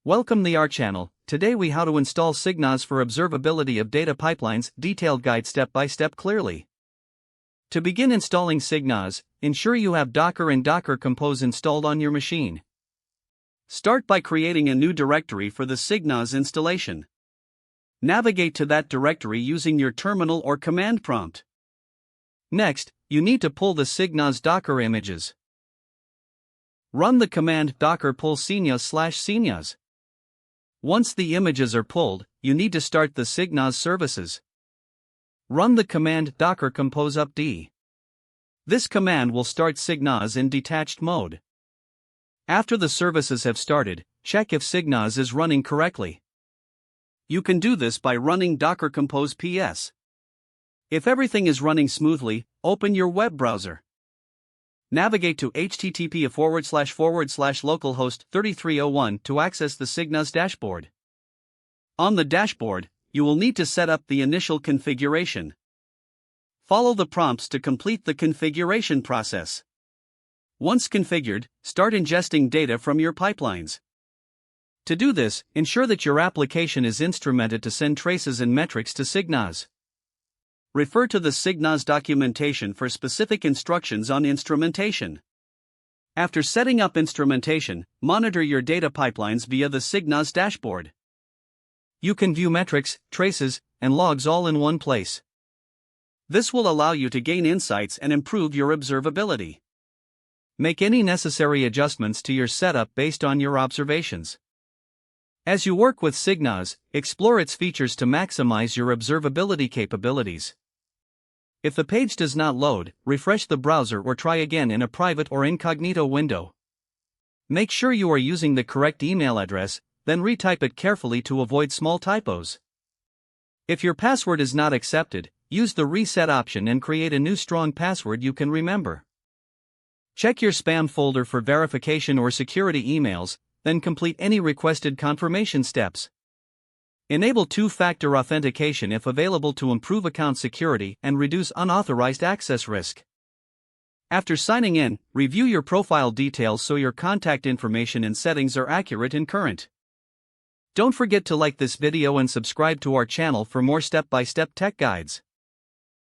Welcome to our channel. Today we how to install SigNoz for observability of data pipelines, detailed guide step by step clearly. To begin installing SigNoz, ensure you have Docker and Docker Compose installed on your machine. Start by creating a new directory for the SigNoz installation. Navigate to that directory using your terminal or command prompt. Next, you need to pull the SigNoz Docker images. Run the command docker pull SigNoz/SigNoz. Once the images are pulled, you need to start the SigNoz services. Run the command docker compose upd. This command will start SigNoz in detached mode. After the services have started, check if SigNoz is running correctly. You can do this by running docker compose ps. If everything is running smoothly, open your web browser. Navigate to http://localhost 3301 to access the SigNoz dashboard. On the dashboard, you will need to set up the initial configuration. Follow the prompts to complete the configuration process. Once configured, start ingesting data from your pipelines. To do this, ensure that your application is instrumented to send traces and metrics to SigNoz. Refer to the SigNoz documentation for specific instructions on instrumentation. After setting up instrumentation, monitor your data pipelines via the SigNoz dashboard. You can view metrics, traces, and logs all in one place. This will allow you to gain insights and improve your observability. Make any necessary adjustments to your setup based on your observations. As you work with SigNoz, explore its features to maximize your observability capabilities. If the page does not load, refresh the browser or try again in a private or incognito window. Make sure you are using the correct email address, then retype it carefully to avoid small typos. If your password is not accepted, use the reset option and create a new strong password you can remember. Check your spam folder for verification or security emails, then complete any requested confirmation steps. Enable two-factor authentication if available to improve account security and reduce unauthorized access risk. After signing in, review your profile details so your contact information and settings are accurate and current. Don't forget to like this video and subscribe to our channel for more step-by-step tech guides.